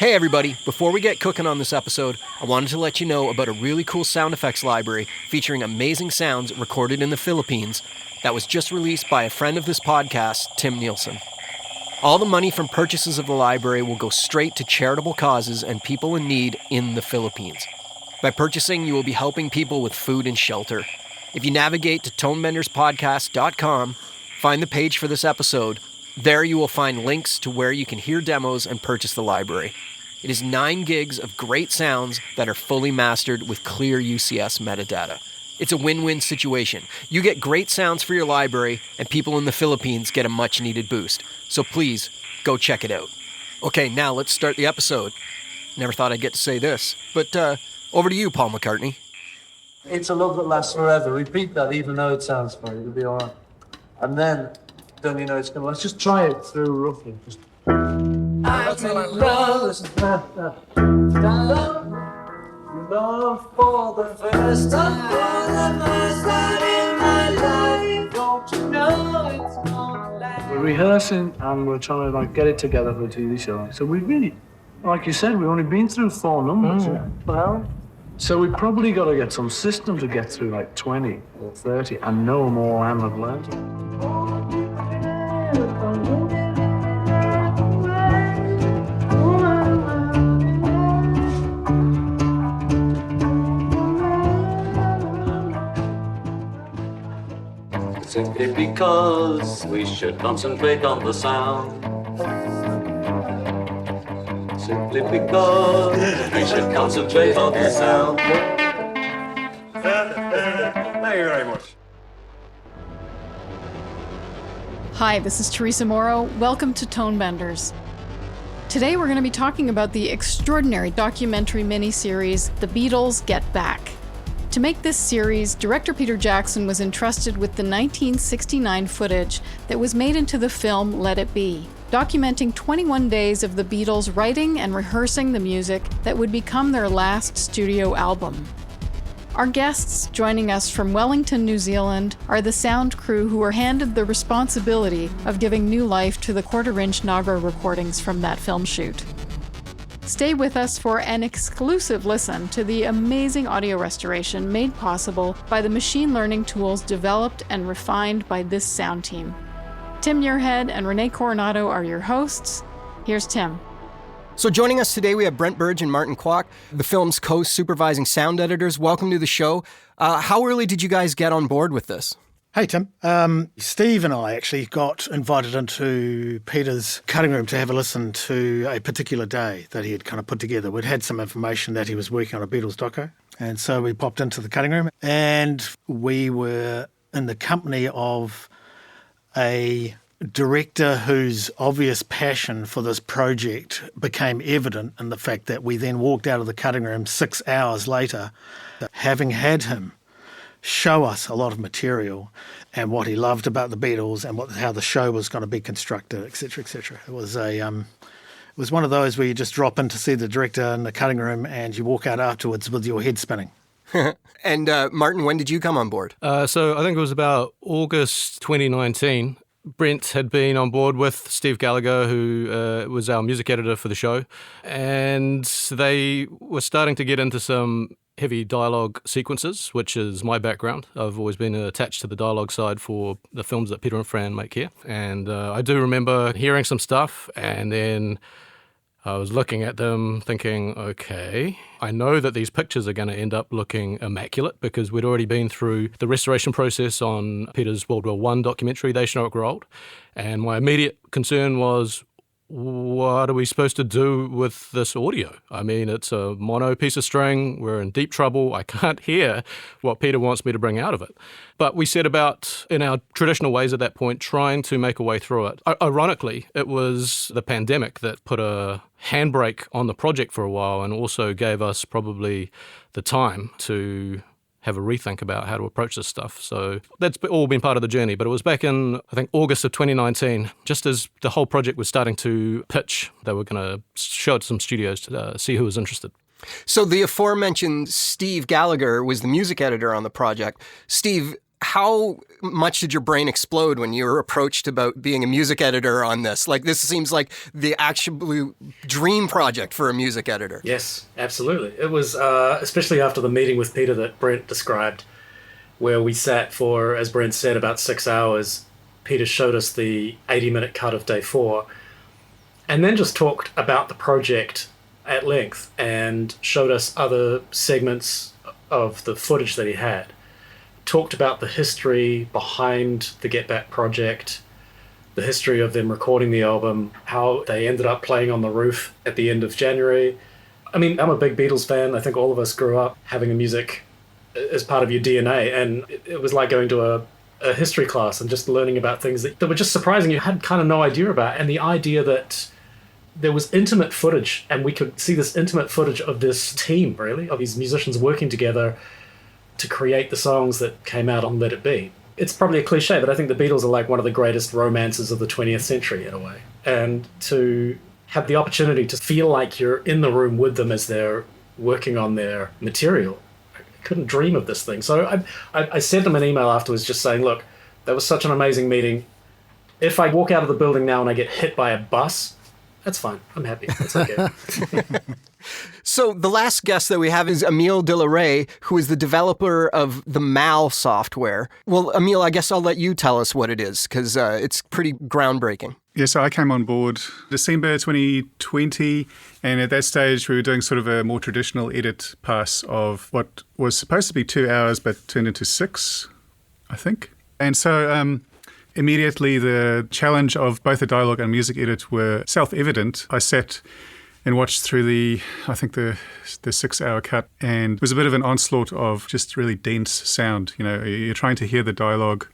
Hey everybody, before we get cooking on this episode, I wanted to let you know about a really cool sound effects library featuring amazing sounds recorded in the Philippines that was just released by a friend of this podcast, Tim Nielsen. All the money from purchases of the library will go straight to charitable causes and people in need in the Philippines. By purchasing, you will be helping people with food and shelter. If you navigate to Tonebenderspodcast.com, find the page for this episode. There you will find links to where you can hear demos and purchase the library. It is 9 gigs of great sounds that are fully mastered with clear UCS metadata. It's a win-win situation. You get great sounds for your library, and people in the Philippines get a much-needed boost. So please, go check it out. Okay, now let's start the episode. Never thought I'd get to say this, but over to you, Paul McCartney. It's a love that lasts forever. Repeat that even though it sounds funny. It'll be all right. And then you know it's going to... Let's just try it through roughly. Just... Love for the first time in my life. Don't you know it's gonna last? We're rehearsing and we're trying to get it together for a TV show. So we really, like you said, we've only been through 4 numbers. Well, so we probably got to get some system to get through 20 or 30 and no more hammered lead. Simply because we should concentrate on the sound. Simply because we should concentrate on the sound. Thank you very much. Hi, this is Teresa Morrow. Welcome to Tonebenders. Today we're going to be talking about the extraordinary documentary miniseries, The Beatles Get Back. To make this series, director Peter Jackson was entrusted with the 1969 footage that was made into the film Let It Be, documenting 21 days of the Beatles writing and rehearsing the music that would become their last studio album. Our guests joining us from Wellington, New Zealand, are the sound crew who were handed the responsibility of giving new life to the quarter-inch Nagra recordings from that film shoot. Stay with us for an exclusive listen to the amazing audio restoration made possible by the machine learning tools developed and refined by this sound team. Tim Muirhead and Renee Coronado are your hosts. Here's Tim. So joining us today, we have Brent Burge and Martin Kwok, the film's co-supervising sound editors. Welcome to the show. How early did you guys get on board with this? Hey, Tim. Steve and I actually got invited into Peter's cutting room to have a listen to a particular day that he had kind of put together. We'd had some information that he was working on a Beatles doco, and so we popped into the cutting room, and we were in the company of a director whose obvious passion for this project became evident in the fact that we then walked out of the cutting room 6 hours later, having had him show us a lot of material and what he loved about the Beatles and how the show was going to be constructed, etc., etc. It was one of those where you just drop in to see the director in the cutting room and you walk out afterwards with your head spinning. And Martin, when did you come on board? So I think it was about August 2019. Brent had been on board with Steve Gallagher, who was our music editor for the show, and they were starting to get into some heavy dialogue sequences, which is my background. I've always been attached to the dialogue side for the films that Peter and Fran make here. And I do remember hearing some stuff, and then I was looking at them thinking, okay, I know that these pictures are going to end up looking immaculate because we'd already been through the restoration process on Peter's World War I documentary, They Should Know It Grow Old. And my immediate concern was, what are we supposed to do with this audio? I mean, it's a mono piece of string. We're in deep trouble. I can't hear what Peter wants me to bring out of it. But we set about, in our traditional ways at that point, trying to make a way through it. Ironically, it was the pandemic that put a handbrake on the project for a while and also gave us probably the time to have a rethink about how to approach this stuff. So that's all been part of the journey. But it was back in, I think, August of 2019, just as the whole project was starting to pitch. They were going to show it to some studios to see who was interested. So the aforementioned Steve Gallagher was the music editor on the project. Steve, How much did your brain explode when you were approached about being a music editor on this? Like, this seems like the actual dream project for a music editor. Yes, absolutely. It was, especially after the meeting with Peter that Brent described, where we sat for, as Brent said, about 6 hours. Peter showed us the 80-minute cut of day 4, and then just talked about the project at length and showed us other segments of the footage that he had. Talked about the history behind the Get Back project, the history of them recording the album, how they ended up playing on the roof at the end of January. I mean, I'm a big Beatles fan. I think all of us grew up having a music as part of your DNA, and it was like going to a history class and just learning about things that were just surprising you had kind of no idea about. And the idea that there was intimate footage, and we could see this intimate footage of this team, really, of these musicians working together to create the songs that came out on Let It Be. It's probably a cliche, but I think the Beatles are like one of the greatest romances of the 20th century in a way. And to have the opportunity to feel like you're in the room with them as they're working on their material, I couldn't dream of this thing. So I sent them an email afterwards just saying, look, that was such an amazing meeting. If I walk out of the building now and I get hit by a bus, that's fine. I'm happy. That's okay. So the last guest that we have is Emile de la Rey, who is the developer of the Mal software. Well, Emile, I guess I'll let you tell us what it is, because it's pretty groundbreaking. Yeah, so I came on board December 2020, and at that stage we were doing sort of a more traditional edit pass of what was supposed to be 2 hours but turned into 6, I think. And so immediately the challenge of both the dialogue and music edit were self-evident. I sat and watched through the 6-hour cut, and it was a bit of an onslaught of just really dense sound. You know, you're trying to hear the dialogue,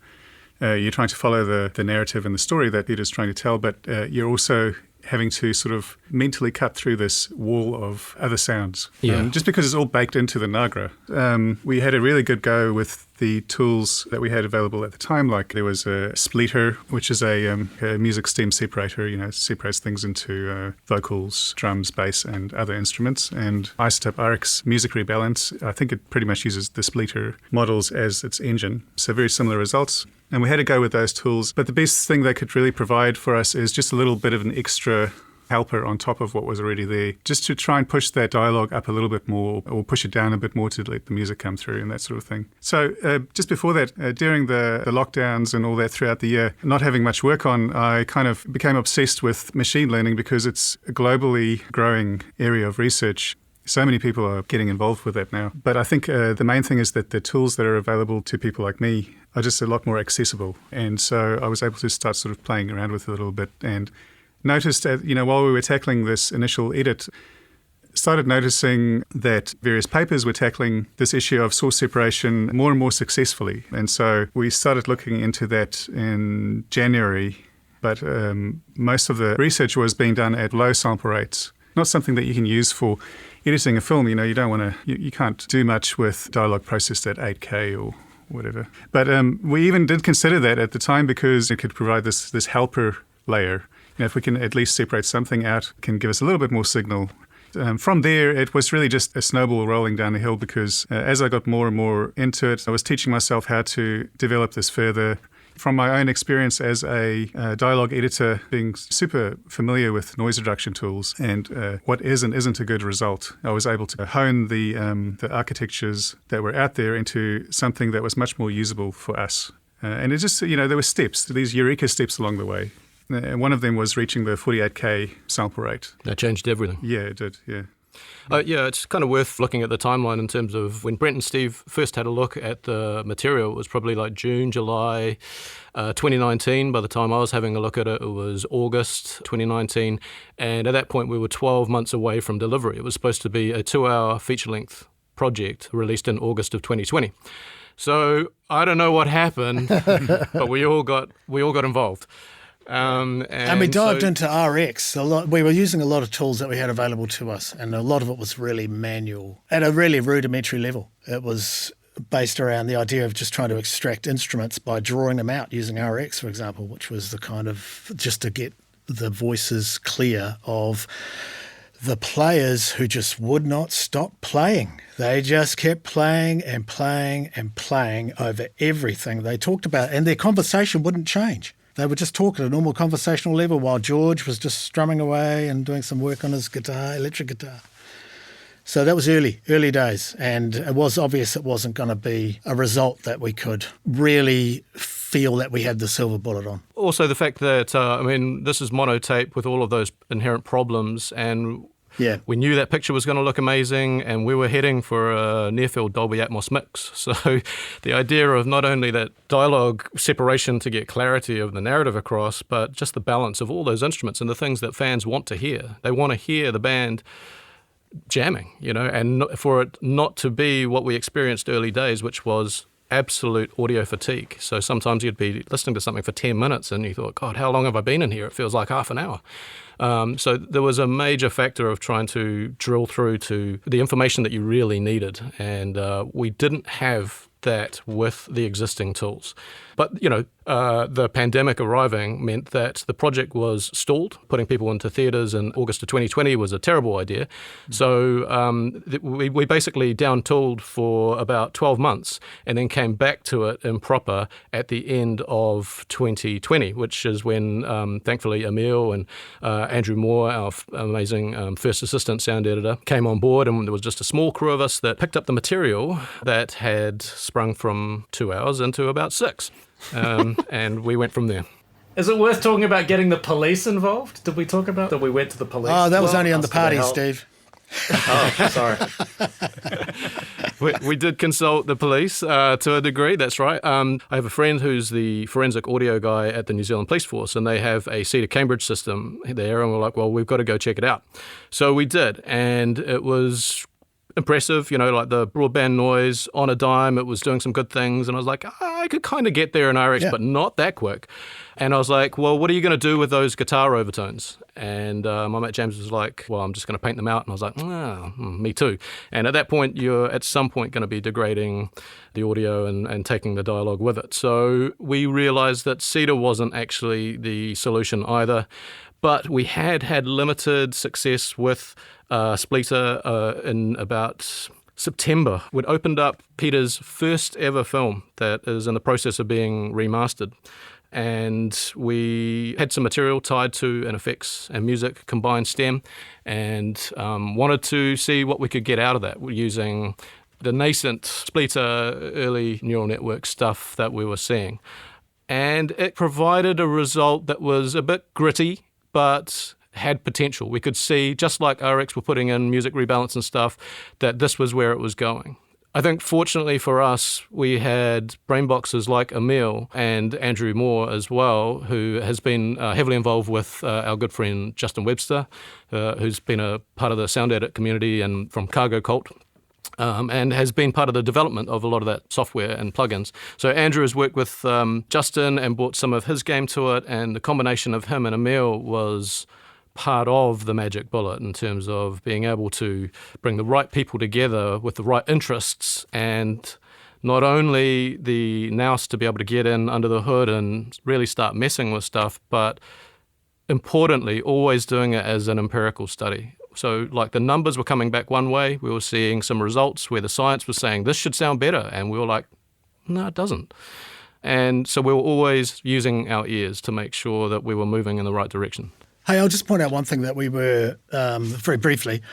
you're trying to follow the narrative and the story that Peter's trying to tell, but you're also having to sort of mentally cut through this wall of other sounds. Just because it's all baked into the Nagra. We had a really good go with the tools that we had available at the time. Like there was a splitter, which is a music stem separator, you know, separates things into vocals, drums, bass, and other instruments. And Isotope RX Music Rebalance, I think it pretty much uses the splitter models as its engine. So very similar results. And we had to go with those tools. But the best thing they could really provide for us is just a little bit of an extra helper on top of what was already there, just to try and push that dialogue up a little bit more or push it down a bit more to let the music come through and that sort of thing. So just before that, during the lockdowns and all that throughout the year, not having much work on, I kind of became obsessed with machine learning because it's a globally growing area of research. So many people are getting involved with that now. But I think the main thing is that the tools that are available to people like me are just a lot more accessible. And so I was able to start sort of playing around with it a little bit and noticed, while we were tackling this initial edit, started noticing that various papers were tackling this issue of source separation more and more successfully. And so we started looking into that in January. But most of the research was being done at low sample rates, not something that you can use for editing a film. You know, you don't want to, you can't do much with dialogue processed at 8K or whatever. But we even did consider that at the time because it could provide this helper layer. You know, if we can at least separate something out, it can give us a little bit more signal. From there, it was really just a snowball rolling down the hill because as I got more and more into it, I was teaching myself how to develop this further. From my own experience as a dialogue editor, being super familiar with noise reduction tools and what is and isn't a good result, I was able to hone the architectures that were out there into something that was much more usable for us. And it just, there were steps, these eureka steps along the way. And one of them was reaching the 48K sample rate. That changed everything. Yeah, it did, yeah. It's kind of worth looking at the timeline in terms of when Brent and Steve first had a look at the material. It was probably like June, July 2019. By the time I was having a look at it, it was August 2019. And at that point, we were 12 months away from delivery. It was supposed to be a 2-hour feature-length project released in August of 2020. So I don't know what happened, but we all got involved. And we dived into RX a lot. We were using a lot of tools that we had available to us, and a lot of it was really manual at a really rudimentary level. It was based around the idea of just trying to extract instruments by drawing them out using RX, for example, which was the kind of just to get the voices clear of the players who just would not stop playing. They just kept playing and playing and playing over everything they talked about, and their conversation wouldn't change. They would just talk at a normal conversational level while George was just strumming away and doing some work on his guitar, electric guitar. So that was early days, and it was obvious it wasn't going to be a result that we could really feel that we had the silver bullet on. Also the fact that, this is monotape with all of those inherent problems, and we knew that picture was going to look amazing, and we were heading for a near-field Dolby Atmos mix. So the idea of not only that dialogue separation to get clarity of the narrative across, but just the balance of all those instruments and the things that fans want to hear. They want to hear the band jamming, and for it not to be what we experienced early days, which was absolute audio fatigue. So sometimes you'd be listening to something for 10 minutes and you thought, God, how long have I been in here? It feels like half an hour. So there was a major factor of trying to drill through to the information that you really needed. And we didn't have that with the existing tools. But, the pandemic arriving meant that the project was stalled. Putting people into theatres in August of 2020 was a terrible idea. So we basically down-tooled for about 12 months and then came back to it in proper at the end of 2020, which is when, thankfully, Emile and Andrew Moore, our amazing first assistant sound editor, came on board, and there was just a small crew of us that picked up the material that had sprung from 2 hours into about 6. And we went from there. Is it worth talking about getting the police involved? Did we talk about that we went to the police? Oh, that was only on the party, Steve. Oh, sorry. We did consult the police to a degree, that's right. I have a friend who's the forensic audio guy at the New Zealand Police Force, and they have a Cedar Cambridge system there, and we're like, well, we've got to go check it out. So we did, and it was impressive, like the broadband noise on a dime. It was doing some good things, and I was like, I could kind of get there in RX, but not that quick. And I was like, well, what are you going to do with those guitar overtones? And my mate James was like, well, I'm just going to paint them out. And I was like, me too. And at that point, you're at some point going to be degrading the audio and taking the dialogue with it. So we realized that Cedar wasn't actually the solution either. But we had limited success with Splitter in about September. We'd opened up Peter's first ever film that is in the process of being remastered. And we had some material tied to an effects and music combined stem, and wanted to see what we could get out of that using the nascent Splitter early neural network stuff that we were seeing. And it provided a result that was a bit gritty, but had potential. We could see, just like RX were putting in music rebalance and stuff, that this was where it was going. I think fortunately for us, we had brainboxes like Emile and Andrew Moore as well, who has been heavily involved with our good friend Justin Webster, who's been a part of the sound edit community and from Cargo Cult. And has been part of the development of a lot of that software and plugins. So Andrew has worked with Justin and brought some of his game to it, and the combination of him and Emile was part of the magic bullet in terms of being able to bring the right people together with the right interests, and not only the nous to be able to get in under the hood and really start messing with stuff, but importantly, always doing it as an empirical study. So like the numbers were coming back one way, we were seeing some results where the science was saying this should sound better, and we were like, no, it doesn't. And so we were always using our ears to make sure that we were moving in the right direction. Hey, I'll just point out one thing that we were, very briefly,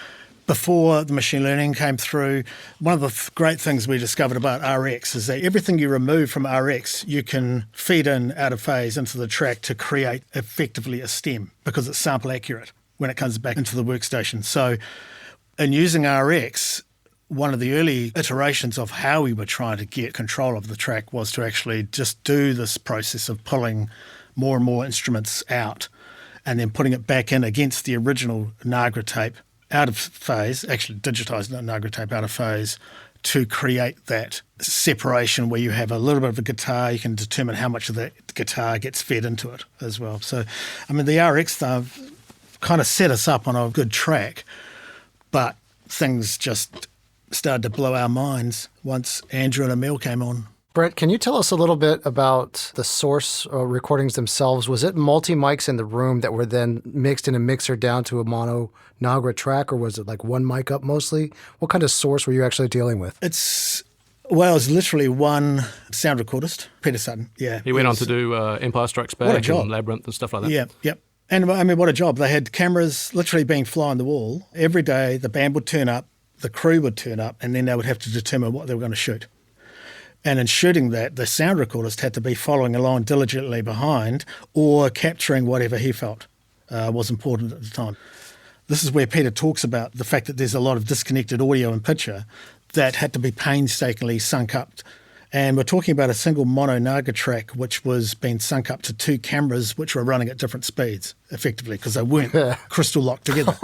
before the machine learning came through, one of the great things we discovered about RX is that everything you remove from RX, you can feed in out of phase into the track to create effectively a stem, because it's sample accurate when it comes back into the workstation. So in using RX, one of the early iterations of how we were trying to get control of the track was to actually just do this process of pulling more and more instruments out and then putting it back in against the original Nagra tape out of phase, actually digitised Nagra tape out of phase, to create that separation where you have a little bit of a guitar, you can determine how much of that guitar gets fed into it as well. So, I mean, the RX stuff kind of set us up on a good track, but things just started to blow our minds once Andrew and Emile came on. Brent, can you tell us a little bit about the source recordings themselves? Was it multi-mics in the room that were then mixed in a mixer down to a mono Nagra track, or was it like one mic up mostly? What kind of source were you actually dealing with? It was literally one sound recordist, Peter Sutton. Yeah, He went on to do Empire Strikes Back and Labyrinth and stuff like that. Yeah, yep. And I mean, what a job. They had cameras literally being fly on the wall. Every day the band would turn up, the crew would turn up, and then they would have to determine what they were going to shoot. And in shooting that, the sound recordist had to be following along diligently behind or capturing whatever he felt was important at the time. This is where Peter talks about the fact that there's a lot of disconnected audio and picture that had to be painstakingly sunk up. And we're talking about a single mono Naga track which was being sunk up to two cameras which were running at different speeds, effectively, because they weren't crystal locked together.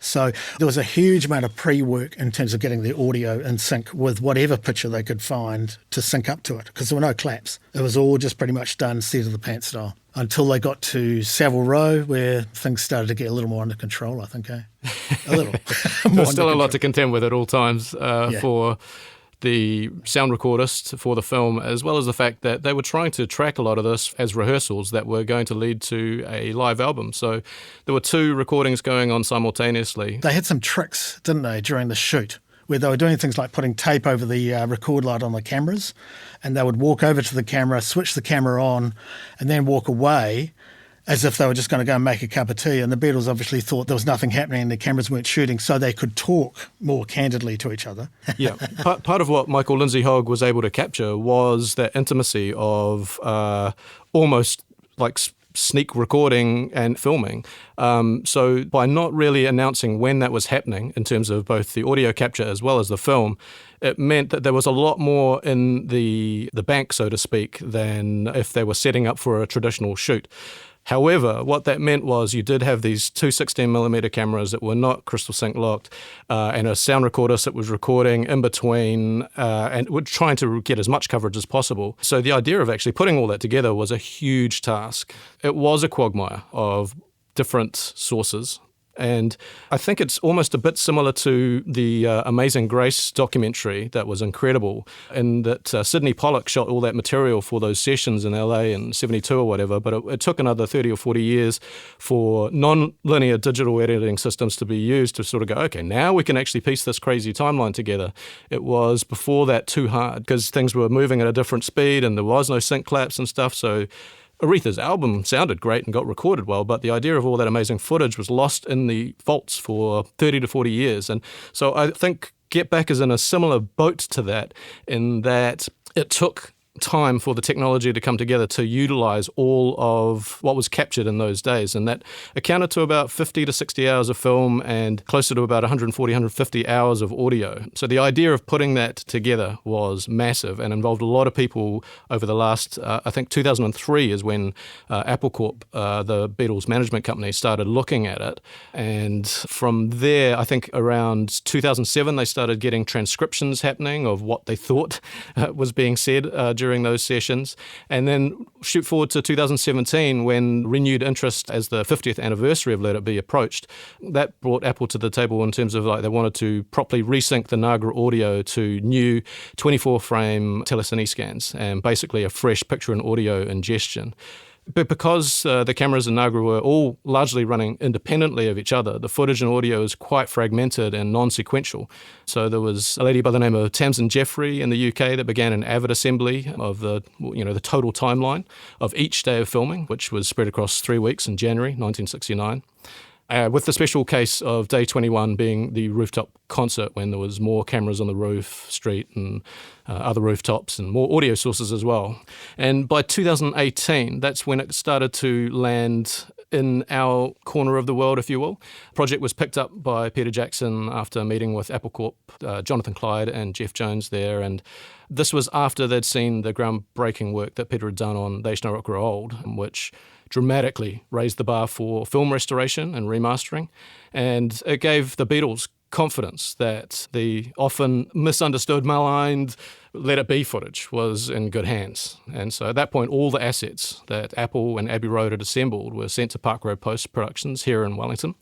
So there was a huge amount of pre-work in terms of getting the audio in sync with whatever picture they could find to sync up to it, because there were no claps. It was all just pretty much done seat of the pants style until they got to Savile Row, where things started to get a little more under control, I think, A little. There's still a lot to contend with at all times for the sound recordist for the film, as well as the fact that they were trying to track a lot of this as rehearsals that were going to lead to a live album. So there were two recordings going on simultaneously. They had some tricks, didn't they, during the shoot, where they were doing things like putting tape over the record light on the cameras, and they would walk over to the camera, switch the camera on, and then walk away as if they were just going to go and make a cup of tea. And the Beatles obviously thought there was nothing happening and the cameras weren't shooting, so they could talk more candidly to each other. Yeah. Part of what Michael Lindsay Hogg was able to capture was that intimacy of almost like sneak recording and filming. So by not really announcing when that was happening in terms of both the audio capture as well as the film, it meant that there was a lot more in the bank, so to speak, than if they were setting up for a traditional shoot. However, what that meant was you did have these two 16mm cameras that were not crystal sync locked, and a sound recordist that was recording in between and were trying to get as much coverage as possible. So the idea of actually putting all that together was a huge task. It was a quagmire of different sources. And I think it's almost a bit similar to the Amazing Grace documentary that was incredible, in that Sidney Pollack shot all that material for those sessions in LA in 72 or whatever, but it took another 30 or 40 years for non-linear digital editing systems to be used to sort of go, okay, now we can actually piece this crazy timeline together. It was before that too hard because things were moving at a different speed and there was no sync claps and stuff, so Aretha's album sounded great and got recorded well, but the idea of all that amazing footage was lost in the vaults for 30 to 40 years. And so I think Get Back is in a similar boat to that, in that it took time for the technology to come together to utilize all of what was captured in those days. And that accounted to about 50 to 60 hours of film and closer to about 140, 150 hours of audio. So the idea of putting that together was massive and involved a lot of people over the last, I think 2003 is when Apple Corp, the Beatles management company, started looking at it. And from there, I think around 2007, they started getting transcriptions happening of what they thought was being said during those sessions. And then shoot forward to 2017 when renewed interest as the 50th anniversary of Let It Be approached. That brought Apple to the table in terms of like they wanted to properly resync the Nagra audio to new 24-frame telecine scans and basically a fresh picture and audio ingestion. But because the cameras in Nagra were all largely running independently of each other, the footage and audio is quite fragmented and non-sequential. So there was a lady by the name of Tamsin Jeffrey in the UK that began an avid assembly of the total timeline of each day of filming, which was spread across 3 weeks in January 1969. With the special case of day 21 being the rooftop concert when there was more cameras on the roof, street and other rooftops and more audio sources as well. And by 2018, that's when it started to land in our corner of the world, if you will. The project was picked up by Peter Jackson after meeting with Apple Corp, Jonathan Clyde and Jeff Jones there. And this was after they'd seen the groundbreaking work that Peter had done on They Shall Not Grow Old, which dramatically raised the bar for film restoration and remastering. And it gave the Beatles confidence that the often misunderstood, maligned Let It Be footage was in good hands. And so at that point, all the assets that Apple and Abbey Road had assembled were sent to Park Road Post Productions here in Wellington.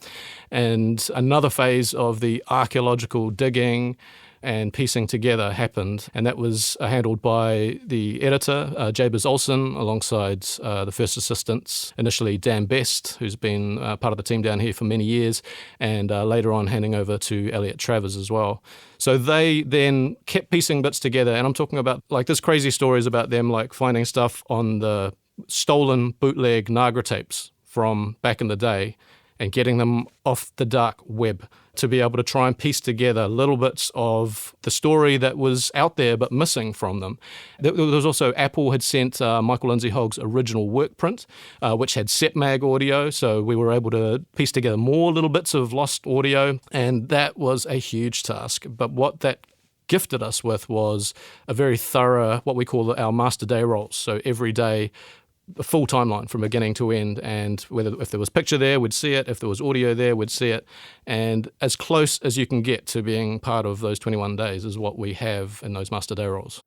And another phase of the archaeological digging, and piecing together happened. And that was handled by the editor, Jabez Olsen, alongside the first assistants, initially Dan Best, who's been part of the team down here for many years, and later on handing over to Elliot Travers as well. So they then kept piecing bits together, and I'm talking about like there's crazy stories about them like finding stuff on the stolen bootleg Nagra tapes from back in the day and getting them off the dark web to be able to try and piece together little bits of the story that was out there but missing from them. There was also, Apple had sent Michael Lindsay Hogg's original work print, which had SEPMAG audio, so we were able to piece together more little bits of lost audio, and that was a huge task. But what that gifted us with was a very thorough, what we call our master day rolls. So every day, a full timeline from beginning to end, and if there was picture there, we'd see it. If there was audio there, we'd see it. And as close as you can get to being part of those 21 days is what we have in those master day rolls.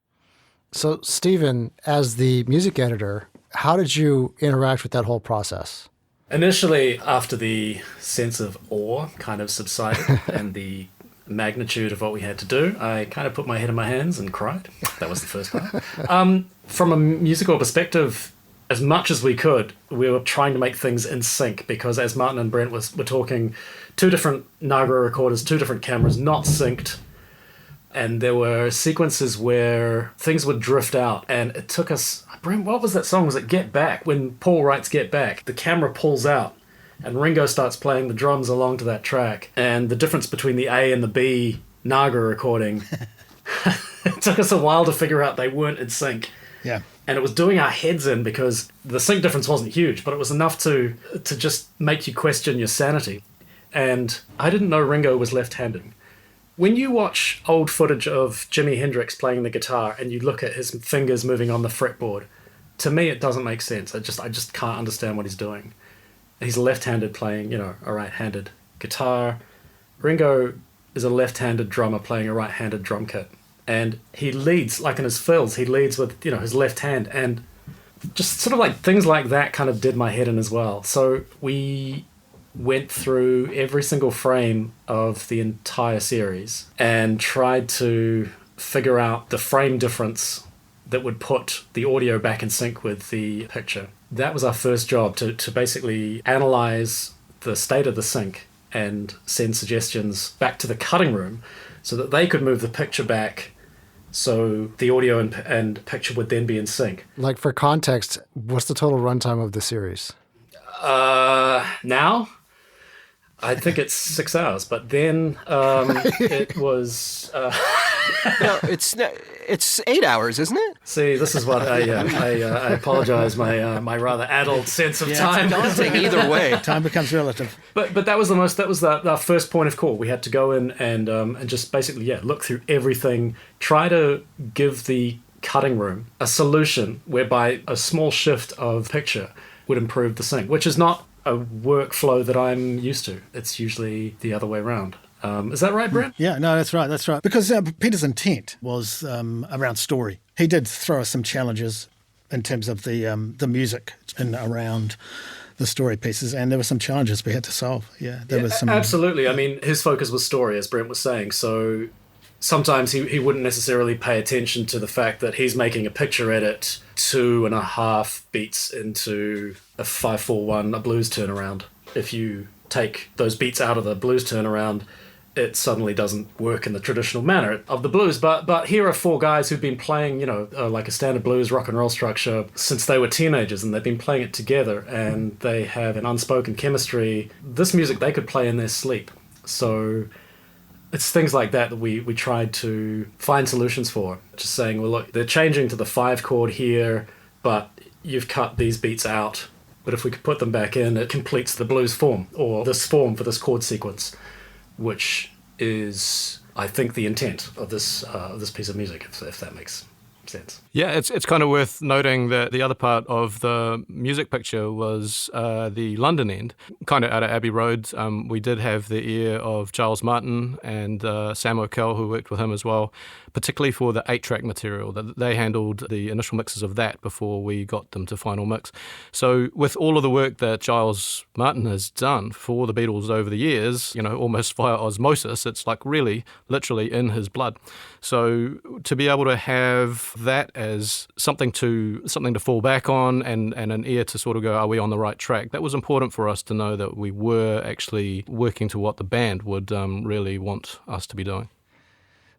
So, Stephen, as the music editor, how did you interact with that whole process? Initially, after the sense of awe kind of subsided and the magnitude of what we had to do, I kind of put my head in my hands and cried. That was the first part. From a musical perspective, as much as we could, we were trying to make things in sync because, as Martin and Brent were talking, 2 different Nagra recorders, 2 different cameras, not synced. And there were sequences where things would drift out, and it took us... Brent, what was that song? Was it Get Back? When Paul writes Get Back, the camera pulls out, and Ringo starts playing the drums along to that track. And the difference between the A and the B Nagra recording, it took us a while to figure out they weren't in sync. Yeah. And it was doing our heads in because the sync difference wasn't huge, but it was enough to just make you question your sanity. And I didn't know Ringo was left-handed. When you watch old footage of Jimi Hendrix playing the guitar and you look at his fingers moving on the fretboard, to me it doesn't make sense. I just can't understand what he's doing. He's left-handed playing, a right-handed guitar. Ringo is a left-handed drummer playing a right-handed drum kit. And he leads, like in his fills, he leads with, his left hand. And just sort of like things like that kind of did my head in as well. So we went through every single frame of the entire series and tried to figure out the frame difference that would put the audio back in sync with the picture. That was our first job, to basically analyze the state of the sync and send suggestions back to the cutting room so that they could move the picture back so the audio and picture would then be in sync. Like, for context, what's the total runtime of the series? Now, I think it's 6 hours, but then it was... No, it's 8 hours, isn't it? See, this is what I apologize, my rather adult sense of time. It's daunting either way. Time becomes relative. But that was our first point of call. We had to go in and just basically look through everything, try to give the cutting room a solution whereby a small shift of picture would improve the sync, which is not a workflow that I'm used to. It's usually the other way around. Is that right, Brent? Yeah, no, that's right. Because Peter's intent was around story. He did throw us some challenges in terms of the music and around the story pieces, and there were some challenges we had to solve. Yeah, there was some. Absolutely. I mean, his focus was story, as Brent was saying. So sometimes he wouldn't necessarily pay attention to the fact that he's making a picture edit 2.5 beats into a 5/4/1, a blues turnaround. If you take those beats out of the blues turnaround, it suddenly doesn't work in the traditional manner of the blues. But here are 4 guys who've been playing, like a standard blues rock and roll structure since they were teenagers, and they've been playing it together, and they have an unspoken chemistry. This music they could play in their sleep. So it's things like that we tried to find solutions for. Just saying, well, look, they're changing to the 5 chord here, but you've cut these beats out. But if we could put them back in, it completes the blues form, or this form for this chord sequence, which is, I think, the intent of this piece of music, if that makes sense. Yeah, it's kind of worth noting that the other part of the music picture was the London end, kind of out of Abbey Road. We did have the ear of Giles Martin and Sam O'Kell, who worked with him as well, particularly for the 8-track material. They handled the initial mixes of that before we got them to final mix. So with all of the work that Giles Martin has done for the Beatles over the years, almost via osmosis, it's like really, literally in his blood. So to be able to have that as something to fall back on and an ear to sort of go, are we on the right track? That was important for us to know that we were actually working to what the band would really want us to be doing.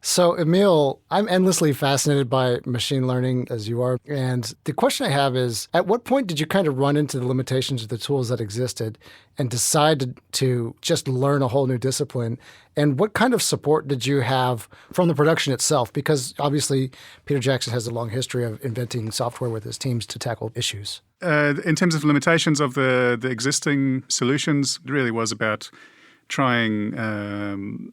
So, Emile, I'm endlessly fascinated by machine learning, as you are. And the question I have is, at what point did you kind of run into the limitations of the tools that existed and decide to just learn a whole new discipline? And what kind of support did you have from the production itself? Because obviously, Peter Jackson has a long history of inventing software with his teams to tackle issues. In terms of limitations of the existing solutions, it really was about trying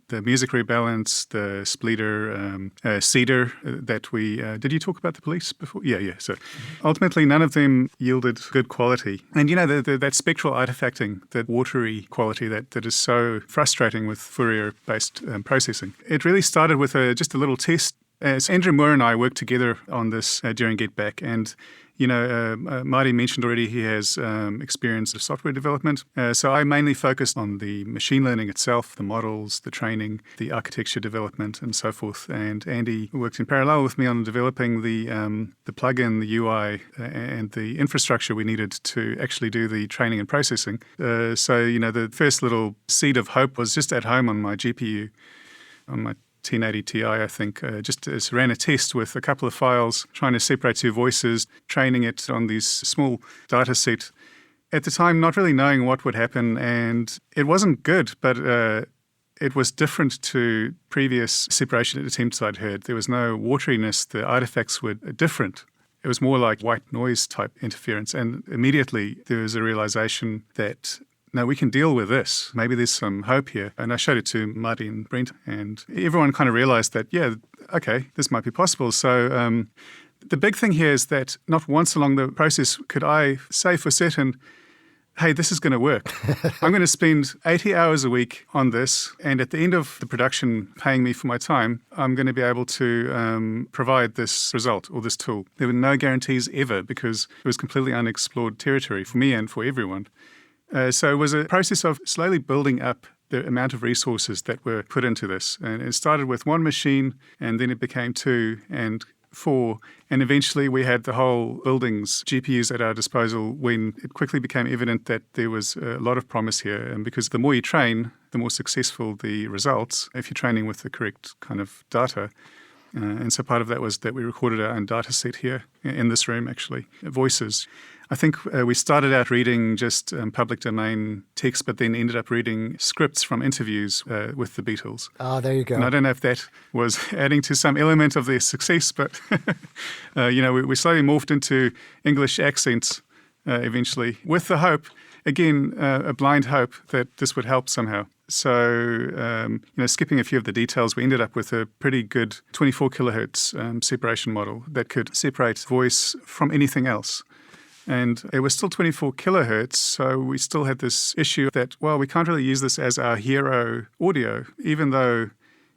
the music rebalance, the splitter, cedar that we... did you talk about the police before? Yeah. So ultimately, none of them yielded good quality. And, that spectral artifacting, that watery quality that is so frustrating with Fourier-based processing. It really started with just a little test. So Andrew Moore and I worked together on this during Get Back, and Marty mentioned already he has experience of software development. So I mainly focused on the machine learning itself, the models, the training, the architecture development, and so forth. And Andy worked in parallel with me on developing the plugin, the UI, and the infrastructure we needed to actually do the training and processing. So the first little seed of hope was just at home on my GPU, on my 1080 Ti, I think, just ran a test with a couple of files, trying to separate two voices, training it on these small data set. At the time, not really knowing what would happen, and it wasn't good, but it was different to previous separation attempts I'd heard. There was no wateriness. The artifacts were different. It was more like white noise type interference, and immediately there was a realization that no, we can deal with this. Maybe there's some hope here. And I showed it to Marty and Brent, and everyone kind of realized that, yeah, okay, this might be possible. So the big thing here is that not once along the process could I say for certain, hey, this is going to work. I'm going to spend 80 hours a week on this, and at the end of the production paying me for my time, I'm going to be able to provide this result or this tool. There were no guarantees ever because it was completely unexplored territory for me and for everyone. So it was a process of slowly building up the amount of resources that were put into this. And it started with one machine, and then it became 2 and 4. And eventually we had the whole building's GPUs at our disposal when it quickly became evident that there was a lot of promise here. And because the more you train, the more successful the results, if you're training with the correct kind of data. And so part of that was that we recorded our own data set here in this room, actually, voices. I think we started out reading just public domain text, but then ended up reading scripts from interviews with the Beatles. Oh, there you go. And I don't know if that was adding to some element of their success, but we slowly morphed into English accents eventually, with the hope, again, a blind hope that this would help somehow. So, skipping a few of the details, we ended up with a pretty good 24 kilohertz separation model that could separate voice from anything else. And it was still 24 kilohertz, so we still had this issue that, well, we can't really use this as our hero audio, even though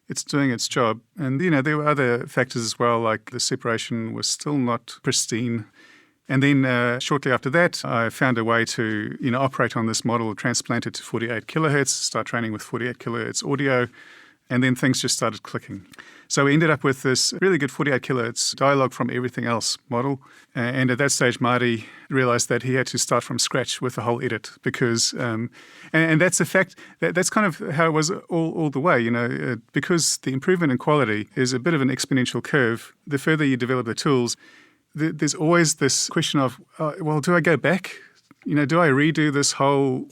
it's doing its job. And, there were other factors as well, like the separation was still not pristine. And then shortly after that, I found a way to, operate on this model, transplant it to 48 kilohertz, start training with 48 kilohertz audio, and then things just started clicking. So we ended up with this really good 48 kilohertz dialogue from everything else model. And at that stage, Marty realized that he had to start from scratch with the whole edit because, and that's a fact, that's kind of how it was all the way, because the improvement in quality is a bit of an exponential curve. The further you develop the tools, there's always this question of, do I go back? Do I redo this whole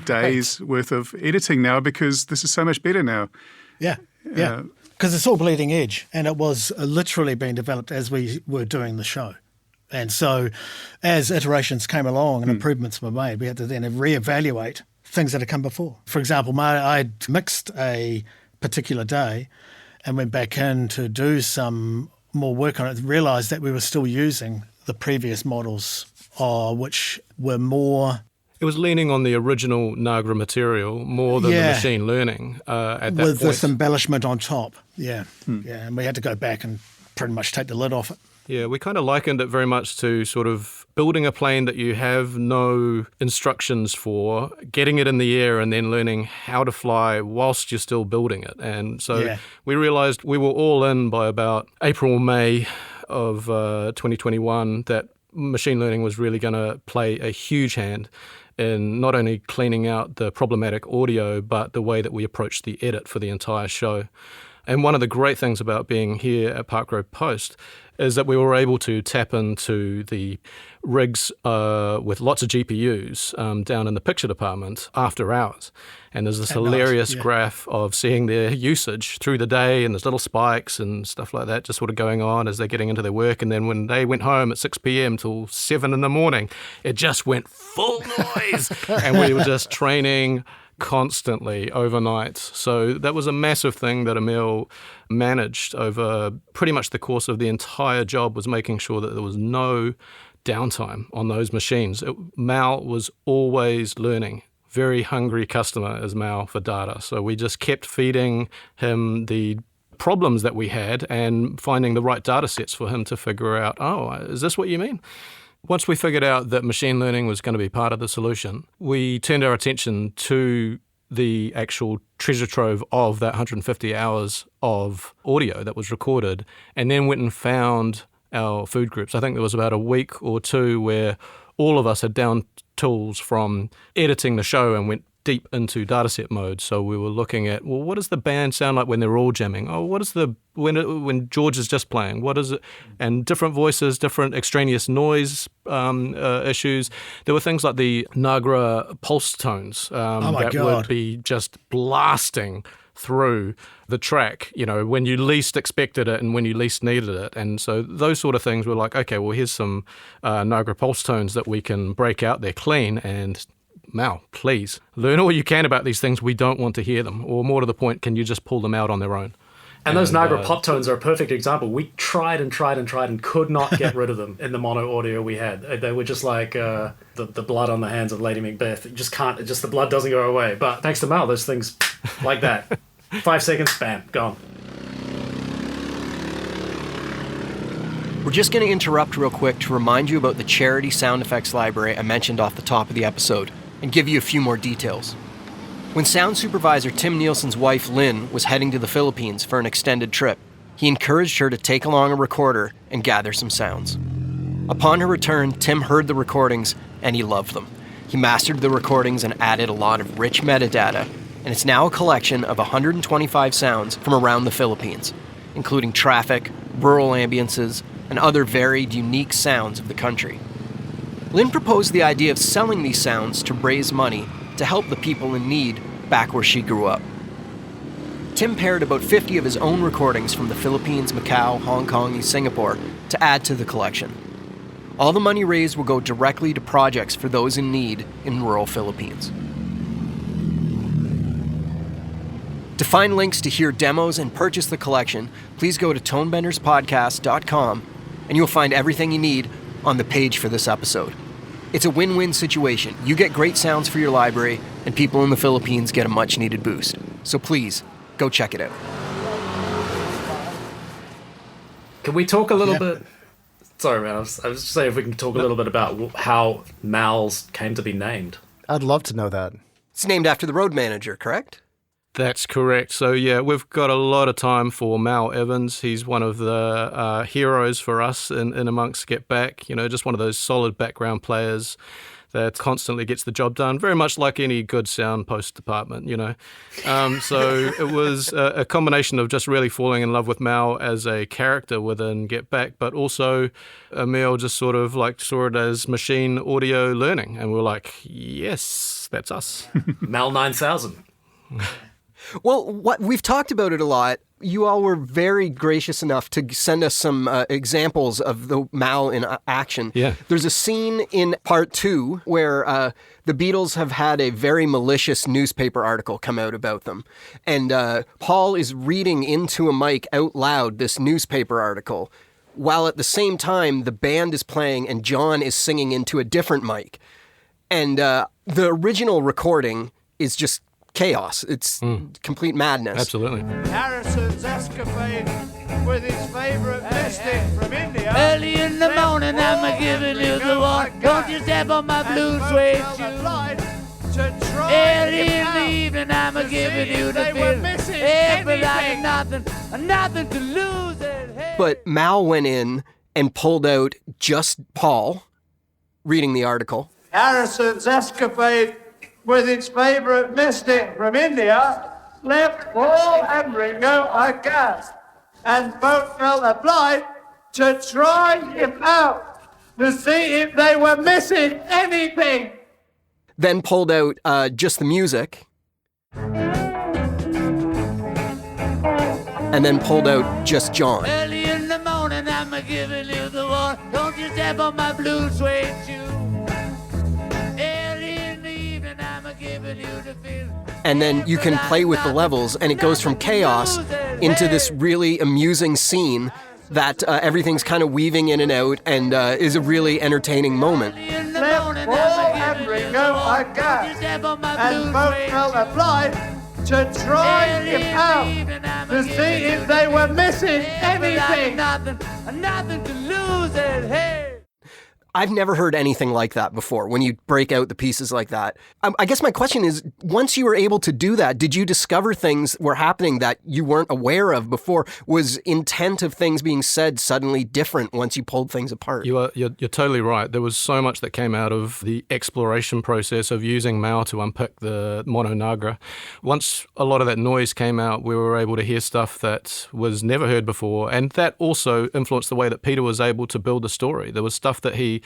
day's worth of editing now because this is so much better now? Yeah. Because it's all bleeding edge, and it was literally being developed as we were doing the show. And so as iterations came along and improvements were made, we had to then reevaluate things that had come before. For example, I'd mixed a particular day and went back in to do some more work on it, realised that we were still using the previous models, which were more... It was leaning on the original Nagra material more than the machine learning at that point. With this embellishment on top, yeah. And we had to go back and pretty much take the lid off it. Yeah, we kind of likened it very much to sort of building a plane that you have no instructions for, getting it in the air and then learning how to fly whilst you're still building it. And so we realized we were all in by about April, May of 2021 that machine learning was really going to play a huge hand in not only cleaning out the problematic audio, but the way that we approached the edit for the entire show. And one of the great things about being here at Park Road Post is that we were able to tap into the rigs with lots of GPUs down in the picture department after hours. And there's this hilarious graph of seeing their usage through the day, and there's little spikes and stuff like that just sort of going on as they're getting into their work. And then when they went home at 6 p.m. till 7 in the morning, it just went full noise. And we were just training constantly overnight. So that was a massive thing that Emile managed over pretty much the course of the entire job, was making sure that there was no downtime on those machines. Mal was always learning. Very hungry customer is Mal for data. So we just kept feeding him the problems that we had and finding the right data sets for him to figure out, oh, is this what you mean? Once we figured out that machine learning was going to be part of the solution, we turned our attention to the actual treasure trove of that 150 hours of audio that was recorded, and then went and found our food groups. I think there was about a week or two where all of us had down tools from editing the show and went deep into dataset mode. So we were looking at, well, what does the band sound like when they're all jamming? Oh, what is when George is just playing? What is it? And different voices, different extraneous noise issues. There were things like the Nagra pulse tones that would be just blasting through the track, when you least expected it and when you least needed it. And so those sort of things were like, okay, well, here's some Nagra pulse tones that we can break out. They're clean, and Mal, please, learn all you can about these things. We don't want to hear them. Or more to the point, can you just pull them out on their own? And those Nagra pop tones are a perfect example. We tried and could not get rid of them in the mono audio we had. They were just like the blood on the hands of Lady Macbeth. You just can't, the blood doesn't go away. But thanks to Mal, those things like that. 5 seconds, bam, gone. We're just going to interrupt real quick to remind you about the charity sound effects library I mentioned off the top of the episode, and give you a few more details. When sound supervisor Tim Nielsen's wife Lynn was heading to the Philippines for an extended trip, he encouraged her to take along a recorder and gather some sounds. Upon her return, Tim heard the recordings and he loved them. He mastered the recordings and added a lot of rich metadata, and it's now a collection of 125 sounds from around the Philippines, including traffic, rural ambiances, and other varied, unique sounds of the country. Lynn proposed the idea of selling these sounds to raise money to help the people in need back where she grew up. Tim paired about 50 of his own recordings from the Philippines, Macau, Hong Kong, and Singapore to add to the collection. All the money raised will go directly to projects for those in need in rural Philippines. To find links to hear demos and purchase the collection, please go to tonebenderspodcast.com and you'll find everything you need on the page for this episode. It's a win-win situation. You get great sounds for your library, and people in the Philippines get a much-needed boost. So please, go check it out. Can we talk a little bit... Sorry, man. I was just saying if we can talk a little bit about how Mal's came to be named. I'd love to know that. It's named after the road manager, correct? That's correct. So, yeah, we've got a lot of time for Mal Evans. He's one of the heroes for us in amongst Get Back. Just one of those solid background players that constantly gets the job done, very much like any good sound post department, So it was a combination of just really falling in love with Mal as a character within Get Back, but also Emile just sort of saw it as machine audio learning. And we're like, yes, that's us. Mal 9000. Well, we've talked about it a lot. You all were very gracious enough to send us some examples of the Mal in action. Yeah. There's a scene in part 2 where the Beatles have had a very malicious newspaper article come out about them. And Paul is reading into a mic out loud this newspaper article, while at the same time the band is playing and John is singing into a different mic. And the original recording is just chaos. It's complete madness. Absolutely. Harrison's escapade with his favourite mystic from India. Early in the morning, I'm giving you the one. Don't you step on my blue suede shoe. Early in the evening, I'm giving you the feel. Everything, nothing to lose. But Mal went in and pulled out just Paul reading the article. Harrison's escapade with his favourite mystic from India left Paul and Ringo aghast, and both felt obliged to try him out to see if they were missing anything. Then pulled out just the music. And then pulled out just John. Early in the morning, I'm giving you the one. Don't you step on my blue suede shoe. Early in the evening, I'm giving you the feel. And then you can play with the levels, and it goes from chaos into this really amusing scene that everything's kind of weaving in and out, and is a really entertaining moment. Left Paul and Ringo aghast, and both felt obliged to try him out to see if they were missing anything. Nothing to lose it, hey. I've never heard anything like that before, when you break out the pieces like that. I guess my question is, once you were able to do that, did you discover things were happening that you weren't aware of before? Was intent of things being said suddenly different once you pulled things apart? You're totally right. There was so much that came out of the exploration process of using Mal to unpick the Mono Nagra. Once a lot of that noise came out, we were able to hear stuff that was never heard before, and that also influenced the way that Peter was able to build the story. There was stuff that he,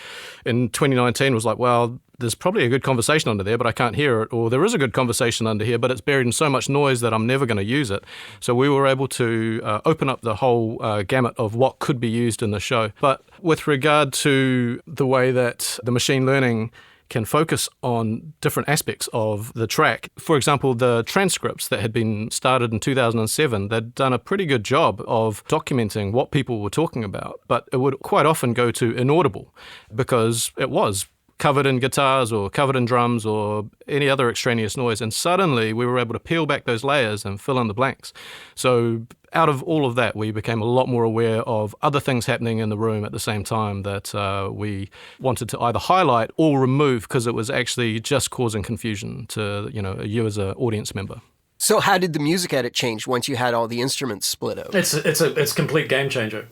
in 2019, was like, well, there's probably a good conversation under there, but I can't hear it. Or there is a good conversation under here, but it's buried in so much noise that I'm never going to use it. So we were able to open up the whole gamut of what could be used in the show. But with regard to the way that the machine learning can focus on different aspects of the track. For example, the transcripts that had been started in 2007, they'd done a pretty good job of documenting what people were talking about, but it would quite often go to inaudible because it was covered in guitars or covered in drums or any other extraneous noise. And suddenly we were able to peel back those layers and fill in the blanks. So out of all of that, we became a lot more aware of other things happening in the room at the same time that we wanted to either highlight or remove because it was actually just causing confusion to, you as an audience member. So how did the music edit change once you had all the instruments split out? It's a complete game changer.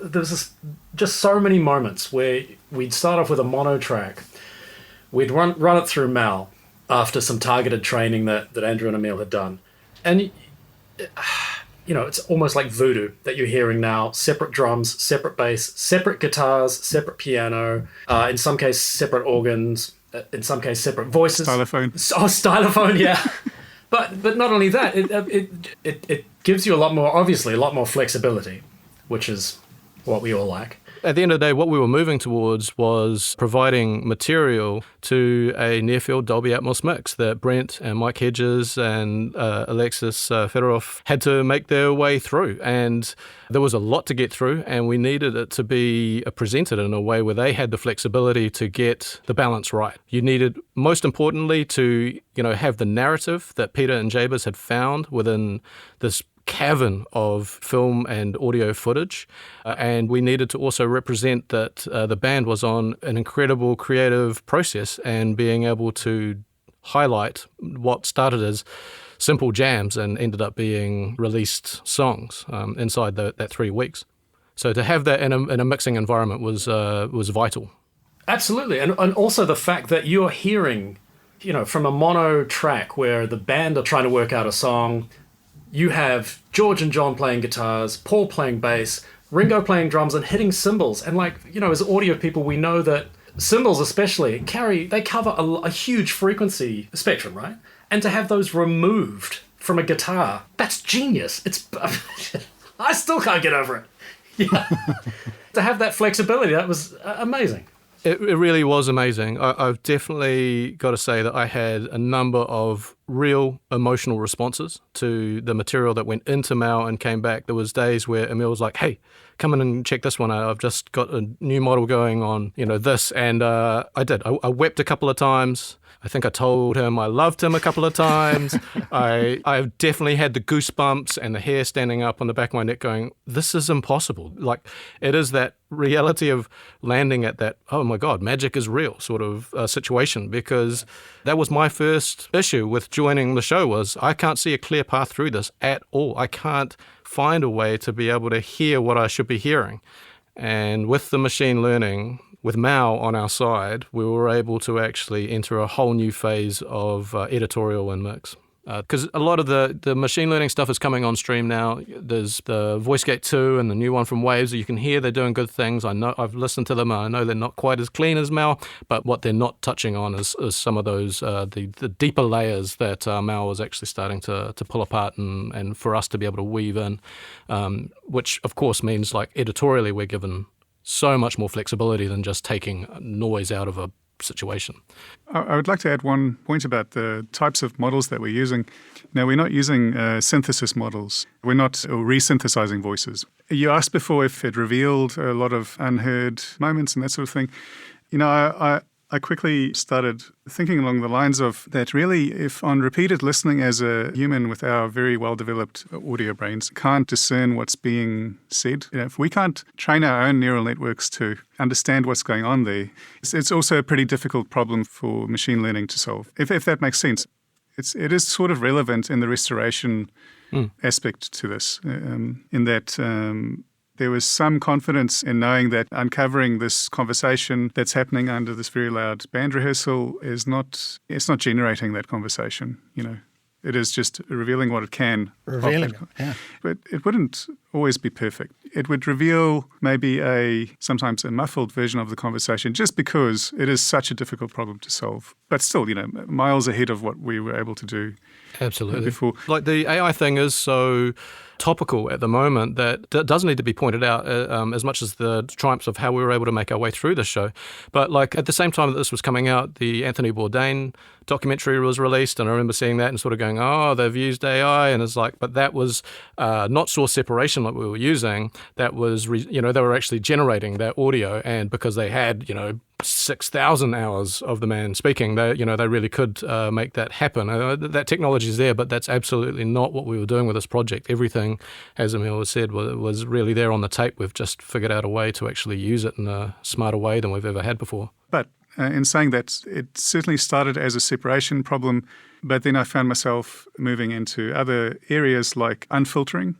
There's just so many moments where we'd start off with a mono track. We'd run it through Mal after some targeted training that Andrew and Emile had done. And, it's almost like voodoo that you're hearing now. Separate drums, separate bass, separate guitars, separate piano, in some case separate organs, in some case separate voices. Stylophone. Oh, stylophone, yeah. But not only that, it gives you a lot more flexibility, which is what we all like. At the end of the day, what we were moving towards was providing material to a near-field Dolby Atmos mix that Brent and Mike Hedges and Alexis Fedorov had to make their way through. And there was a lot to get through, and we needed it to be presented in a way where they had the flexibility to get the balance right. You needed, most importantly, to have the narrative that Peter and Jabez had found within this cavern of film and audio footage, and we needed to also represent that the band was on an incredible creative process and being able to highlight what started as simple jams and ended up being released songs inside that 3 weeks. So to have that in a mixing environment was vital. Absolutely, and also the fact that you're hearing, from a mono track where the band are trying to work out a song. You have George and John playing guitars, Paul playing bass, Ringo playing drums and hitting cymbals. And as audio people, we know that cymbals especially cover a huge frequency spectrum, right? And to have those removed from a guitar. That's genius. It's I still can't get over it. Yeah. To have that flexibility, that was amazing. It really was amazing. I've definitely got to say that I had a number of real emotional responses to the material that went into Mal and came back. There was days where Emile was like, hey, come in and check this one out. I've just got a new model going on, this. And I did. I wept a couple of times. I think I told him I loved him a couple of times. I've definitely had the goosebumps and the hair standing up on the back of my neck going, this is impossible. Like, it is that reality of landing at that, oh my God, magic is real sort of situation, because that was my first issue with joining the show was I can't see a clear path through this at all. I can't find a way to be able to hear what I should be hearing. And with the machine learning, with Mal on our side, we were able to actually enter a whole new phase of editorial and mix. Because a lot of the machine learning stuff is coming on stream now. There's the VoiceGate 2 and the new one from Waves that you can hear. They're doing good things. I know I've listened to them. And I know they're not quite as clean as Mal, but what they're not touching on is some of those the deeper layers that Mal was actually starting to pull apart and for us to be able to weave in, which of course means like editorially we're given so much more flexibility than just taking noise out of a situation. I would like to add one point about the types of models that we're using. Now, we're not using synthesis models. We're not resynthesizing voices. You asked before if it revealed a lot of unheard moments and that sort of thing. I quickly started thinking along the lines of that really, if on repeated listening as a human with our very well-developed audio brains can't discern what's being said, if we can't train our own neural networks to understand what's going on there, it's also a pretty difficult problem for machine learning to solve. If that makes sense. It is sort of relevant in the restoration aspect to this, in that there was some confidence in knowing that uncovering this conversation that's happening under this very loud band rehearsal it's not generating that conversation, It is just revealing what it can. Revealing it, yeah. But it wouldn't always be perfect. It would reveal maybe sometimes a muffled version of the conversation just because it is such a difficult problem to solve. But still, miles ahead of what we were able to do. Absolutely. Before. Like the AI thing is so topical at the moment that does need to be pointed out as much as the triumphs of how we were able to make our way through the show. But like at the same time that this was coming out, the Anthony Bourdain documentary was released, and I remember seeing that and sort of going, oh, they've used AI, and it's like, but that was not source separation like we were using. That was, they were actually generating that audio, and because they had, 6,000 hours of the man speaking, they really could make that happen. That technology is there, but that's absolutely not what we were doing with this project. Everything, as Emile has said, was really there on the tape. We've just figured out a way to actually use it in a smarter way than we've ever had before. But in saying that, it certainly started as a separation problem, but then I found myself moving into other areas like unfiltering.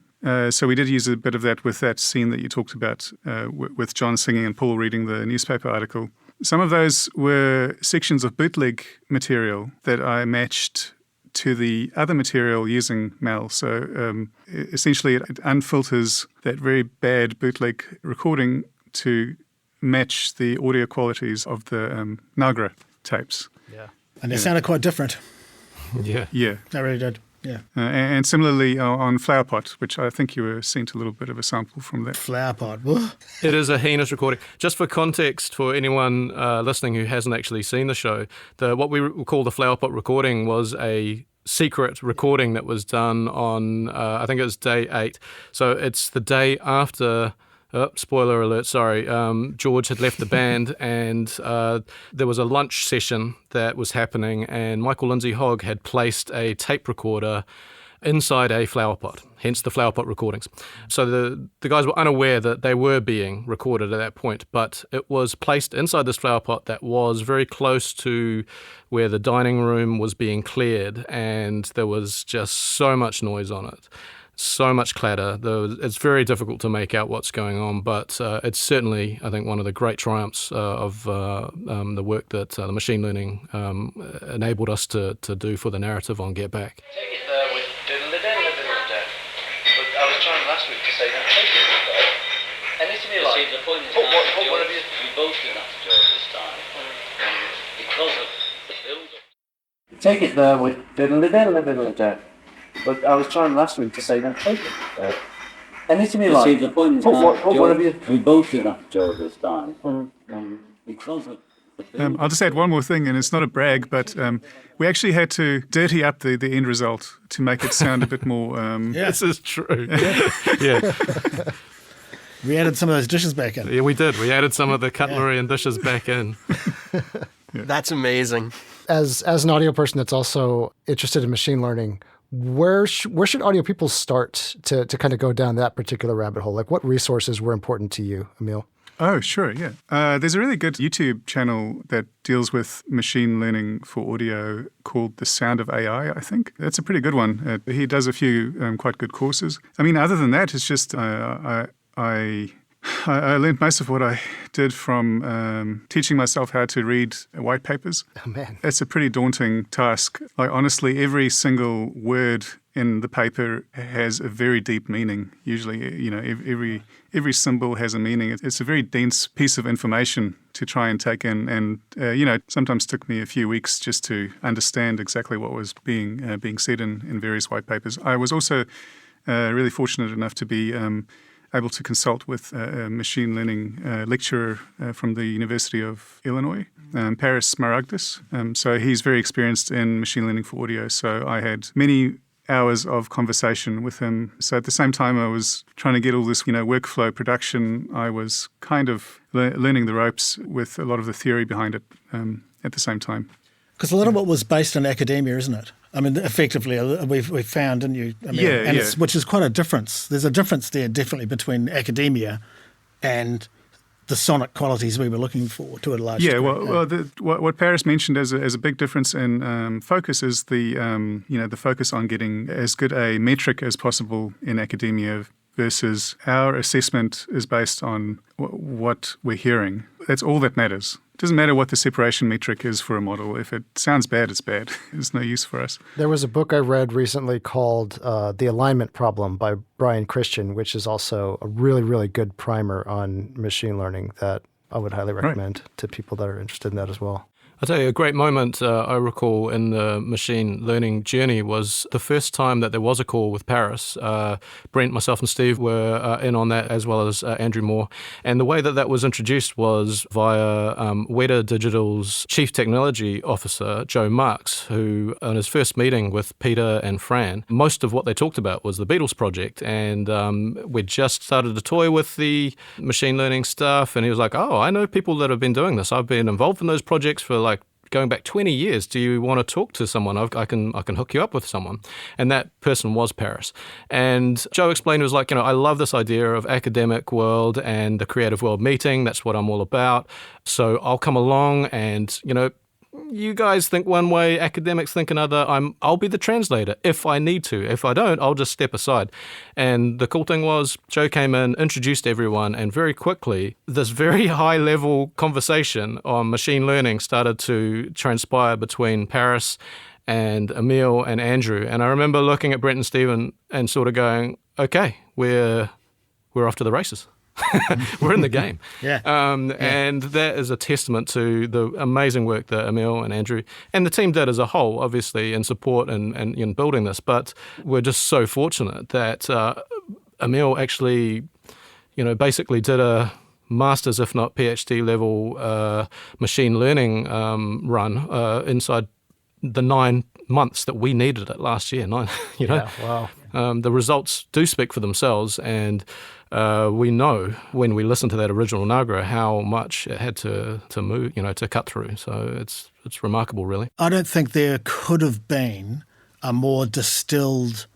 So we did use a bit of that with that scene that you talked about with John singing and Paul reading the newspaper article. Some of those were sections of bootleg material that I matched to the other material using Mal. So essentially it unfilters that very bad bootleg recording to match the audio qualities of the Nagra tapes. Yeah. And they sounded quite different. Yeah. Yeah. They really did. Yeah. And similarly on Flowerpot, which I think you were sent a little bit of a sample from that. Flowerpot. It is a heinous recording. Just for context, for anyone listening who hasn't actually seen the show, what we call the Flowerpot recording was a secret recording that was done on, I think it was day 8. So it's the day after... Oh, spoiler alert, sorry. George had left the band, and there was a lunch session that was happening, and Michael Lindsay Hogg had placed a tape recorder inside a flowerpot, hence the flowerpot recordings. So the guys were unaware that they were being recorded at that point, but it was placed inside this flowerpot that was very close to where the dining room was being cleared, and there was just so much noise on it. So much clatter. It's very difficult to make out what's going on, but it's certainly, I think, one of the great triumphs of the work that the machine learning enabled us to do for the narrative on Get Back. Take it there with diddle-a-diddle-a-diddle-a-diddle. But I was trying last week to say that. Take it there. And it's to be like... See, the point is we both did that to George this time. Because of the build-up. Take it there with diddle-a-diddle-a-diddle-a-diddle. But I was trying last week to say, don't take it. And it's me You like, see, the point is, what have you... we both did that Joe this time. Because of I'll just add one more thing, and it's not a brag, but we actually had to dirty up the end result to make it sound a bit more... This is true. Yeah. We added some of those dishes back in. Yeah, we did. We added some of the cutlery and dishes back in. That's amazing. As an audio person that's also interested in machine learning, where should audio people start to kind of go down that particular rabbit hole? Like, what resources were important to you, Emile? Oh, sure, yeah. There's a really good YouTube channel that deals with machine learning for audio called The Sound of AI, I think. That's a pretty good one. He does a few quite good courses. I mean, other than that, it's just I learned most of what I did from teaching myself how to read white papers. Oh, man. It's a pretty daunting task. Like, honestly, every single word in the paper has a very deep meaning. Usually, you know, every symbol has a meaning. It's a very dense piece of information to try and take in, and you know, sometimes took me a few weeks just to understand exactly what was being said in various white papers. I was also really fortunate enough to be able to consult with a machine learning lecturer from the University of Illinois, Paris Smaragdis. So he's very experienced in machine learning for audio. So I had many hours of conversation with him. So at the same time I was trying to get all this, you know, workflow production, I was kind of learning the ropes with a lot of the theory behind it at the same time. Because a lot of it was based on academia, isn't it? I mean, effectively, we've found, didn't you? I mean, which is quite a difference. There's a difference there, definitely, between academia and the sonic qualities we were looking for to a large degree. What Paris mentioned as a big difference in focus is the focus on getting as good a metric as possible in academia versus our assessment is based on what we're hearing. That's all that matters. It doesn't matter what the separation metric is for a model. If it sounds bad, it's bad. It's no use for us. There was a book I read recently called The Alignment Problem by Brian Christian, which is also a really, really good primer on machine learning that I would highly recommend to people that are interested in that as well. I'll tell you, a great moment I recall in the machine learning journey was the first time that there was a call with Paris. Brent, myself and Steve were in on that, as well as Andrew Moore. And the way that was introduced was via Weta Digital's Chief Technology Officer, Joe Marks, who, in his first meeting with Peter and Fran, most of what they talked about was the Beatles project. And we'd just started to toy with the machine learning stuff. And he was like, oh, I know people that have been doing this. I've been involved in those projects for like going back 20 years. Do you want to talk to someone? I can hook you up with someone. And that person was Paris. And Joe explained, it was like, you know, I love this idea of academic world and the creative world meeting. That's what I'm all about. So I'll come along and, you know, you guys think one way, academics think another. I'll be the translator if I need to. If I don't, I'll just step aside. And the cool thing was Joe came in, introduced everyone, and very quickly this very high-level conversation on machine learning started to transpire between Paris and Emile and Andrew. And I remember looking at Brent and Stephen and sort of going, okay, we're off to the races. We're in the game. And that is a testament to the amazing work that Emile and Andrew and the team did as a whole, obviously, in support and in building this. But we're just so fortunate that Emile actually, you know, basically did a master's, if not PhD level machine learning run inside the 9 months that we needed it last year. You know, wow. The results do speak for themselves, and we know when we listen to that original Nagra how much it had to move, you know, to cut through. So it's remarkable, really. I don't think there could have been a more distilled,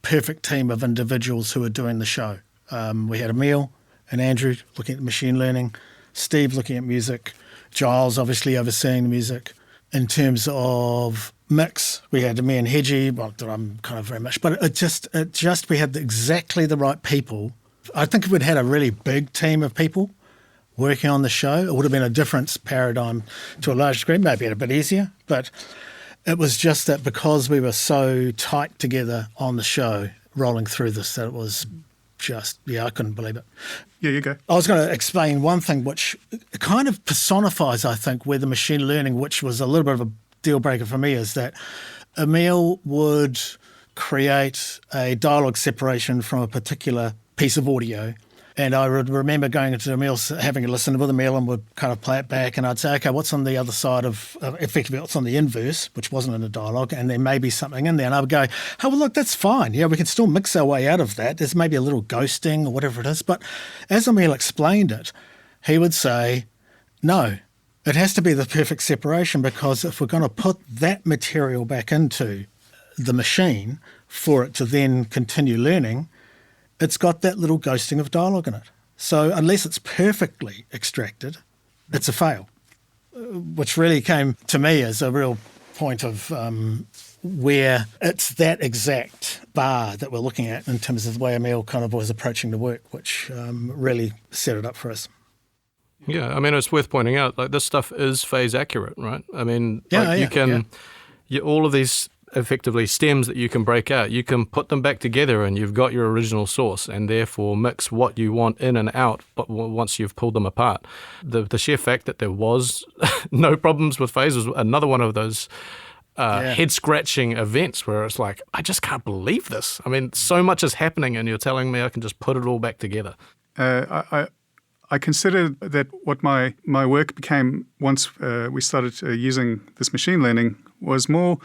perfect team of individuals who were doing the show. We had Emile and Andrew looking at machine learning, Steve looking at music, Giles obviously overseeing the music. In terms of mix, we had me and Hedgie, well, I'm kind of very much, but it just we had exactly the right people. I think if we'd had a really big team of people working on the show, it would have been a different paradigm to a large degree, maybe a bit easier, but it was just that because we were so tight together on the show, rolling through this, that it was just, I couldn't believe it. Yeah, you go. I was going to explain one thing which kind of personifies, I think, where the machine learning, which was a little bit of a deal breaker for me, is that Emile would create a dialogue separation from a particular piece of audio. And I would remember going into Emile, having a listen with Emile, and would kind of play it back, and I'd say, okay, what's on the other side of effectively what's on the inverse, which wasn't in the dialogue, and there may be something in there. And I would go, oh, well, look, that's fine. Yeah, we can still mix our way out of that. There's maybe a little ghosting or whatever it is. But as Emile explained it, he would say, no, it has to be the perfect separation, because if we're going to put that material back into the machine for it to then continue learning, it's got that little ghosting of dialogue in it. So unless it's perfectly extracted, it's a fail, which really came to me as a real point of where it's that exact bar that we're looking at in terms of the way Emile kind of was approaching the work, which really set it up for us. Yeah, I mean, it's worth pointing out, like, this stuff is phase accurate, right? I mean, all of these effectively stems that you can break out, you can put them back together and you've got your original source, and therefore mix what you want in and out, but once you've pulled them apart. The sheer fact that there was no problems with phase was another one of those head-scratching events where it's like, I just can't believe this. I mean, so much is happening and you're telling me I can just put it all back together. I consider that what my work became once we started using this machine learning was more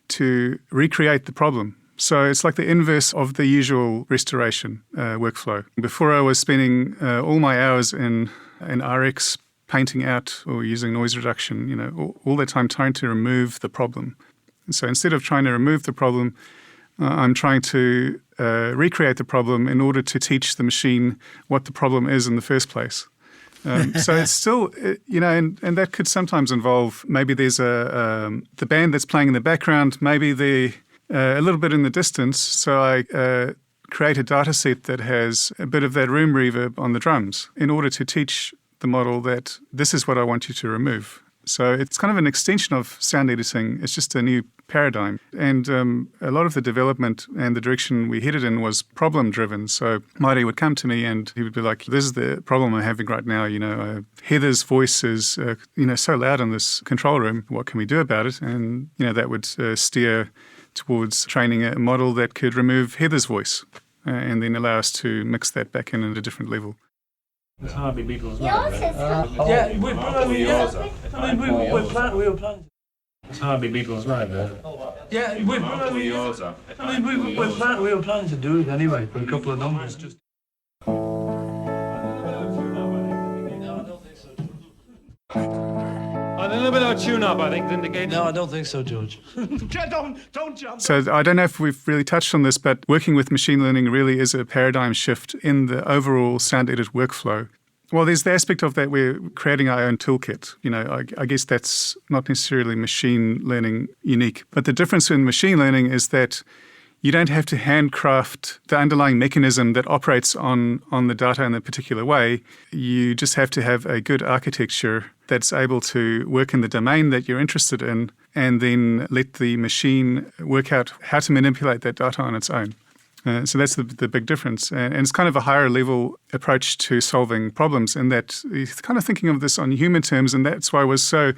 to recreate the problem. So it's like the inverse of the usual restoration workflow. Before, I was spending all my hours in RX painting out or using noise reduction, all the time trying to remove the problem. And so instead of trying to remove the problem, I'm trying to recreate the problem in order to teach the machine what the problem is in the first place. So it's still, and that could sometimes involve, maybe there's the band that's playing in the background, maybe they're a little bit in the distance. So I create a data set that has a bit of that room reverb on the drums in order to teach the model that this is what I want you to remove. So it's kind of an extension of sound editing. It's just a new paradigm. And a lot of the development and the direction we headed in was problem-driven. So Marty would come to me and he would be like, this is the problem I'm having right now. Heather's voice is, so loud in this control room. What can we do about it? And, that would steer towards training a model that could remove Heather's voice and then allow us to mix that back in at a different level. It's hardly Beatles. We were planning. It's hardly Beatles live, though. Yeah, we were planning to do it anyway for a couple of numbers. Just. A little bit of a tune-up, I think, indicated. No, I don't think so, George. don't jump. So I don't know if we've really touched on this, but working with machine learning really is a paradigm shift in the overall sound edit workflow. Well, there's the aspect of that we're creating our own toolkit. I guess that's not necessarily machine learning unique. But the difference in machine learning is that you don't have to handcraft the underlying mechanism that operates on the data in a particular way. You just have to have a good architecture that's able to work in the domain that you're interested in, and then let the machine work out how to manipulate that data on its own. So that's the big difference. And it's kind of a higher level approach to solving problems, in that you're kind of thinking of this on human terms, and that's why it was so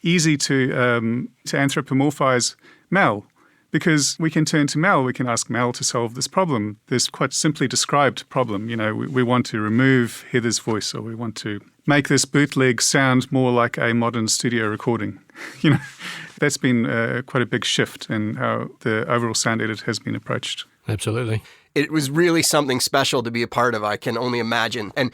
easy to anthropomorphize Mel. Because we can turn to Mel, we can ask Mel to solve this problem. There's quite simply described problem. We want to remove Heather's voice, or we want to make this bootleg sound more like a modern studio recording. That's been quite a big shift in how the overall sound edit has been approached. Absolutely. It was really something special to be a part of, I can only imagine. And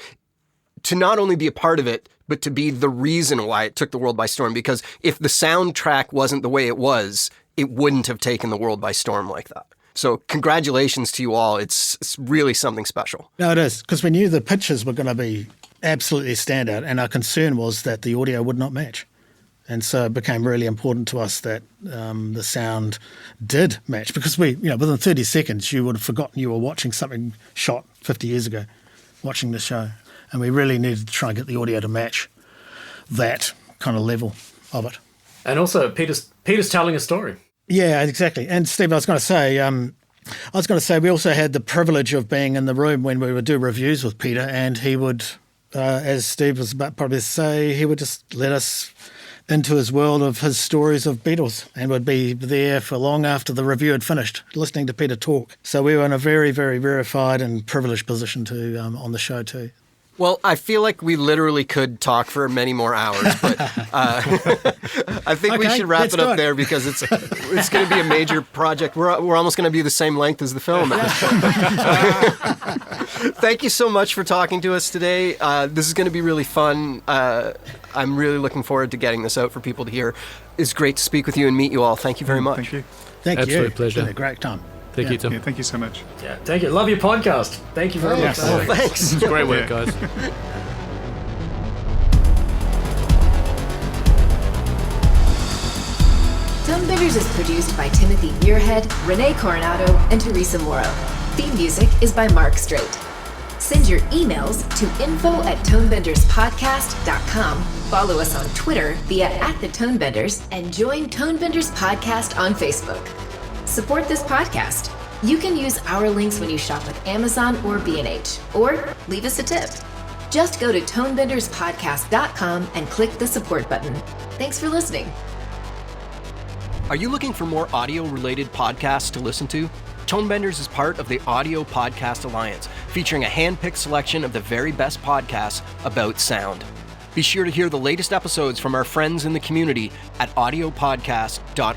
to not only be a part of it, but to be the reason why it took the world by storm. Because if the soundtrack wasn't the way it was, it wouldn't have taken the world by storm like that. So congratulations to you all. It's really something special. No, it is, because we knew the pitches were going to be absolutely standout, and our concern was that the audio would not match. And so it became really important to us that the sound did match, because within 30 seconds, you would have forgotten you were watching something shot 50 years ago, watching the show. And we really needed to try and get the audio to match that kind of level of it. And also, Peter's telling a story. Yeah, exactly. And Steve, I was going to say we also had the privilege of being in the room when we would do reviews with Peter, and he would, as Steve was about probably to say, he would just let us into his world of his stories of Beatles, and would be there for long after the review had finished, listening to Peter talk. So we were in a very, very verified and privileged position to on the show too. Well, I feel like we literally could talk for many more hours, but I think we should wrap it up there because it's going to be a major project. We're almost going to be the same length as the film. Thank you so much for talking to us today. This is going to be really fun. I'm really looking forward to getting this out for people to hear. It's great to speak with you and meet you all. Thank you very much. Thank you. Thank you. Absolute pleasure. It's been a great time. Thank you, Tim. Yeah, thank you so much. Yeah, thank you. Love your podcast. Thank you very much. Thanks. It's great work, guys. Tonebenders is produced by Timothy Muirhead, Renee Coronado, and Teresa Morrow. Theme music is by Mark Strait. Send your emails to info@tonebenderspodcast.com. Follow us on Twitter via @thetonebenders and join Tonebenders Podcast on Facebook. Support this podcast. You can use our links when you shop with Amazon or B&H, or leave us a tip. Just go to tonebenderspodcast.com and click the support button. Thanks for listening. Are you looking for more audio-related podcasts to listen to? Tonebenders is part of the Audio Podcast Alliance, featuring a hand-picked selection of the very best podcasts about sound. Be sure to hear the latest episodes from our friends in the community at audiopodcast.org.